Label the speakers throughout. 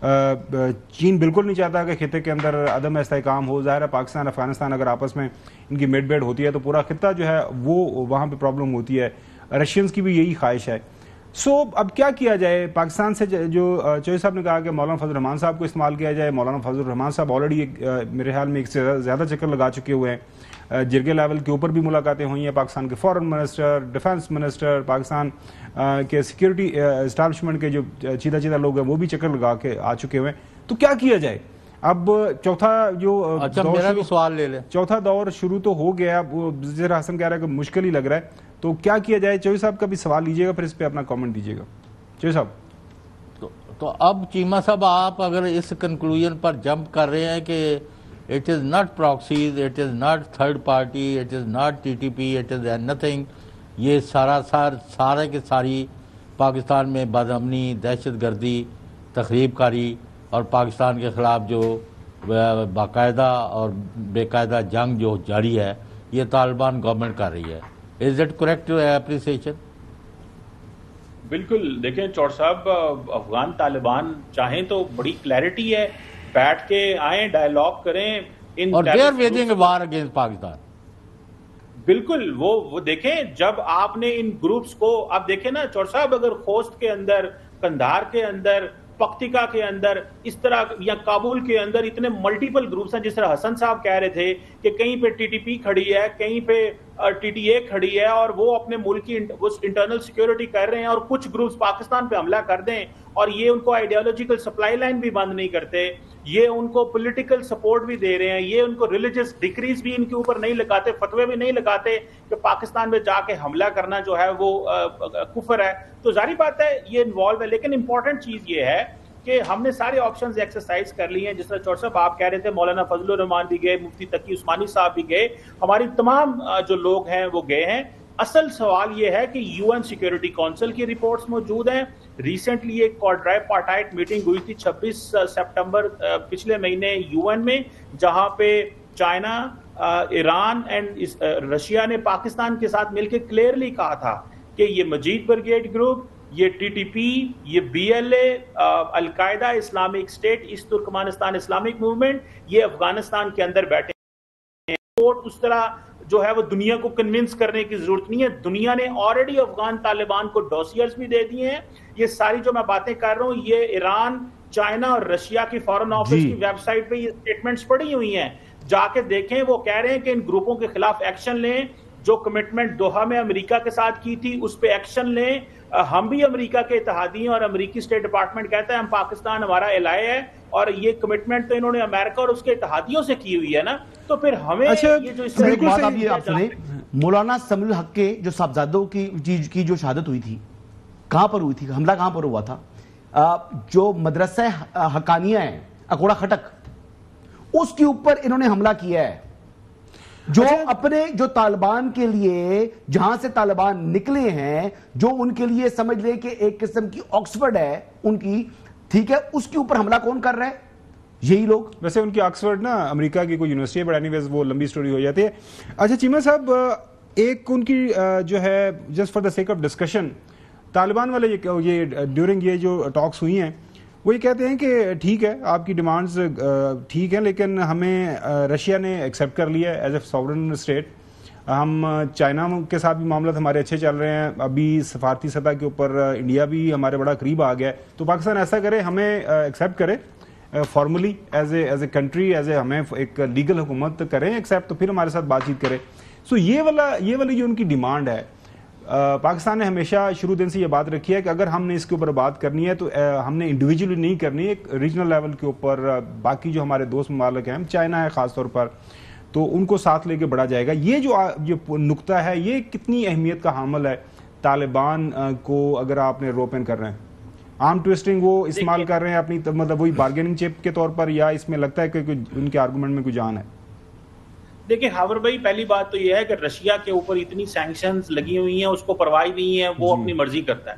Speaker 1: چین بالکل نہیں چاہتا کہ خطے کے اندر عدم استحکام ہو. ظاہر ہے پاکستان افغانستان اگر آپس میں ان کی میڈ بیڈ ہوتی ہے تو پورا خطہ جو ہے وہ وہاں پہ پرابلم ہوتی ہے. رشینز کی بھی یہی خواہش ہے. سو اب کیا کیا جائے؟ پاکستان سے جو چوہدری صاحب نے کہا کہ مولانا فضل الرحمان صاحب کو استعمال کیا جائے. مولانا فضل الرحمان صاحب آلریڈی میرے خیال میں ایک سے زیادہ چکر لگا چکے ہوئے ہیں. جرگے لیول کے اوپر بھی ملاقاتیں ہوئی ہیں. پاکستان کے فورن منسٹر، ڈیفنس منسٹر، پاکستان کے سیکیورٹی اسٹیبلشمنٹ کے جو چیدہ لوگ ہیں وہ بھی چکر لگا کے آ چکے ہوئے ہیں. تو کیا کیا جائے؟ اب چوتھا جو
Speaker 2: میرا بھی سوال لے لیں.
Speaker 1: چوتھا دور شروع تو ہو گیا. وزیر حسن کہہ رہا ہے کہ مشکل ہی لگ رہا ہے. تو کیا کیا جائے؟ چوہدری صاحب کا بھی سوال لیجیے گا، پھر اس پہ اپنا کامنٹ دیجیے گا. چوہدری صاحب
Speaker 2: تو اب چیمہ صاحب آپ اگر اس کنکلوژن پر جمپ کر رہے ہیں کہ it is not proxies, it is not third party, it is not T T P, it is nothing, یہ سارے کے ساری پاکستان میں بدامنی، دہشت گردی، تخریب کاری اور پاکستان کے خلاف جو باقاعدہ اور بے قاعدہ جنگ جو جاری ہے یہ طالبان گورنمنٹ کر رہی ہے. Is it correct appreciation?
Speaker 3: بالکل. دیکھیں چوہدری صاحب، افغان طالبان چاہیں تو بڑی کلیئرٹی ہے، بیٹھ کے آئیں، ڈائیلاگ کریں.
Speaker 2: اور they are waging a war against Pakistan.
Speaker 3: بالکل. وہ دیکھیں جب آپ نے ان گروپس کو، آپ دیکھیں نا چوہدری صاحب، اگر خوست کے اندر، قندھار کے اندر، پختیکا کے اندر اس طرح، یا کابل کے اندر اتنے ملٹیپل گروپس ہیں. جس طرح حسن صاحب کہہ رہے تھے کہ کہیں پہ ٹی ٹی پی کھڑی ہے، کہیں پہ ٹی ٹی اے کھڑی ہے، اور وہ اپنے ملک کی انٹرنل سیکیورٹی کر رہے ہیں، اور کچھ گروپس پاکستان پہ حملہ کر دیں اور یہ ان کو آئیڈیالوجیکل سپلائی لائن بھی بند نہیں کرتے، یہ ان کو پولیٹیکل سپورٹ بھی دے رہے ہیں، یہ ان کو ریلیجس ڈکریز بھی ان کے اوپر نہیں لگاتے، فتوے بھی نہیں لگاتے کہ پاکستان میں جا کے حملہ کرنا جو ہے وہ کفر ہے. تو ظاہری بات ہے یہ انوالو ہے. لیکن امپورٹنٹ چیز یہ ہے کہ ہم نے سارے آپشنز ایکسرسائز کر لی ہیں. جس طرح چوہدری صاحب آپ کہہ رہے تھے، مولانا فضل الرحمان بھی گئے، مفتی تقی عثمانی صاحب بھی گئے، ہماری تمام جو لوگ ہیں وہ گئے ہیں. اصل سوال یہ ہے کہ یو این سیکیورٹی کونسل کی رپورٹس موجود ہیں. ریسنٹلی ایک کوارٹرائی پارٹائٹ میٹنگ ہوئی تھی 26 سپٹمبر پچھلے مہینے یو این میں، جہاں پہ چائنا، ایران اینڈ رشیا نے پاکستان کے ساتھ مل کے کلیئرلی کہا تھا کہ یہ مجید بریگیڈ گروپ، یہ ٹی ٹی پی، یہ B L A, Al Qaeda, Islamic State, East Turkmenistan Islamic Movement, یہ افغانستان کے اندر بیٹھے ہیں. اس طرح جو ہے وہ دنیا کو کنونس کرنے کی ضرورت نہیں ہے. دنیا نے آلریڈی افغان طالبان کو ڈوسیئرز بھی دے دیے ہیں. یہ ساری جو میں باتیں کر رہا ہوں یہ ایران، چائنا اور رشیا کی فارن آفس کی ویب سائٹ پہ یہ اسٹیٹمنٹس پڑی ہوئی ہیں. جا کے دیکھیں. وہ کہہ رہے ہیں کہ ان گروپوں کے خلاف ایکشن لیں. جو کمٹمنٹ دوحہ میں امریکہ کے ساتھ کی تھی اس پہ ایکشن لیں. ہم بھی امریکہ کے اتحادی ہیں اور امریکی اسٹیٹ ڈپارٹمنٹ کہتا ہے ہم پاکستان ہمارا الائے ہے، اور یہ کمٹمنٹ تو انہوں نے امریکہ اور اس کے اتحادیوں سے کی ہوئی ہے نا. تو پھر ہمیں یہ جو اس
Speaker 4: ایک بات آپ سنیں، مولانا سمیع الحق کے جو صاحبزادوں کی جو شہادت ہوئی تھی، کہاں پر ہوئی تھی؟ حملہ کہاں پر ہوا تھا؟ جو مدرسہ حقانیہ ہے اکوڑا خٹک، اس کے اوپر انہوں نے حملہ کیا ہے. جو اپنے جو طالبان کے لیے، جہاں سے طالبان نکلے ہیں، جو ان کے لیے سمجھ لے کہ ایک قسم کی آکسفرڈ ہے ان کی، ٹھیک ہے، اس کے اوپر حملہ کون کر رہا ہے؟ یہی لوگ.
Speaker 1: ویسے ان کی آکسفرڈ نا امریکہ کی کوئی یونیورسٹی ہے، بٹ اینی ویز وہ لمبی سٹوری ہو جاتی ہے. اچھا چیمہ صاحب، ایک ان کی جو ہے just for the sake of discussion, Taliban والے یہ ڈیورنگ یہ جو ٹاکس ہوئی ہیں وہ یہ کہتے ہیں کہ ٹھیک ہے آپ کی ڈیمانڈز ٹھیک ہیں، لیکن ہمیں رشیا نے ایکسیپٹ کر لیا ہے ایز اے ساورن اسٹیٹ. ہم چائنا کے ساتھ بھی معاملات ہمارے اچھے چل رہے ہیں. ابھی سفارتی سطح کے اوپر انڈیا بھی ہمارے بڑا قریب آ گیا ہے. تو پاکستان ایسا کرے، ہمیں ایکسیپٹ کرے formally as a country, as a ہمیں ایک لیگل حکومت کریں ایکسیپٹ، تو پھر ہمارے ساتھ بات چیت کرے. سو یہ والی جو ان کی ڈیمانڈ ہے، پاکستان نے ہمیشہ شروع دن سے یہ بات رکھی ہے کہ اگر ہم نے اس کے اوپر بات کرنی ہے تو ہم نے انڈیویجولی نہیں کرنی، ایک ریجنل لیول کے اوپر باقی جو ہمارے دوست ممالک ہیں، چائنا ہے خاص طور پر، تو ان کو ساتھ لے کے بڑھا جائے گا. یہ جو نقطہ ہے یہ کتنی اہمیت کا حامل ہے طالبان کو اگر آپ نے روپن کر رہے ہیں؟ آرم ٹویسٹنگ وہ استعمال کر رہے ہیں اپنی، مطلب وہی بارگیننگ چپ کے طور پر، یا اس میں لگتا ہے کہ ان کے آرگومنٹ میں کوئی جان ہے؟
Speaker 3: دیکھیں ہاور بھائی، پہلی بات تو یہ ہے کہ رشیا کے اوپر اتنی سینکشنز لگی ہوئی ہیں، اس کو پرواہ نہیں ہے، وہ اپنی مرضی کرتا ہے،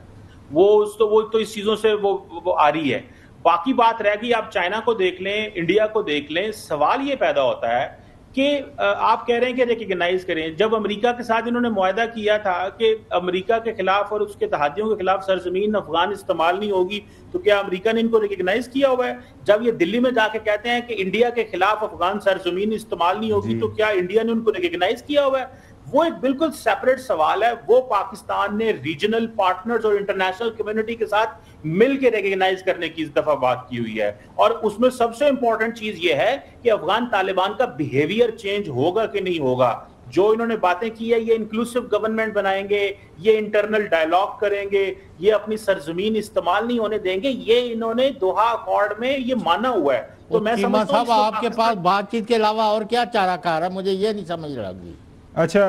Speaker 3: وہ تو اس چیزوں سے وہ آ رہی ہے. باقی بات رہ گئی، آپ چائنا کو دیکھ لیں، انڈیا کو دیکھ لیں. سوال یہ پیدا ہوتا ہے کہ آپ کہہ رہے ہیں کہ ریکگنائز کریں. جب امریکہ کے ساتھ انہوں نے معاہدہ کیا تھا کہ امریکہ کے خلاف اور اس کے تحادیوں کے خلاف سرزمین افغان استعمال نہیں ہوگی, تو کیا امریکہ نے ان کو ریکگنائز کیا ہوا ہے؟ جب یہ دلی میں جا کے کہتے ہیں کہ انڈیا کے خلاف افغان سرزمین استعمال نہیں ہوگی, تو کیا انڈیا نے ان کو ریکگنائز کیا ہوا ہے؟ وہ ایک بالکل سیپریٹ سوال ہے. وہ پاکستان نے ریجنل پارٹنرز اور انٹرنیشنل کمیونٹی کے ساتھ مل کے ریکگنائز کرنے کی اس دفعہ بات کی ہوئی ہے. اور اس میں سب سے امپورٹنٹ چیز یہ ہے کہ افغان طالبان کا بیہیویئر چینج ہوگا کہ نہیں ہوگا. جو انہوں نے باتیں کی ہے, یہ انکلوسیو گورنمنٹ بنائیں گے, یہ انٹرنل ڈائلاگ کریں گے, یہ اپنی سرزمین استعمال نہیں ہونے دیں گے, یہ انہوں نے دوحہ اکارڈ میں یہ مانا ہوا ہے. تو میں
Speaker 2: چیمہ
Speaker 3: سمجھتا ہوں
Speaker 2: صاحب آپ کے پاس بات چیت کے علاوہ اور کیا چارہ کار ہے؟ مجھے یہ نہیں سمجھ رہا.
Speaker 1: اچھا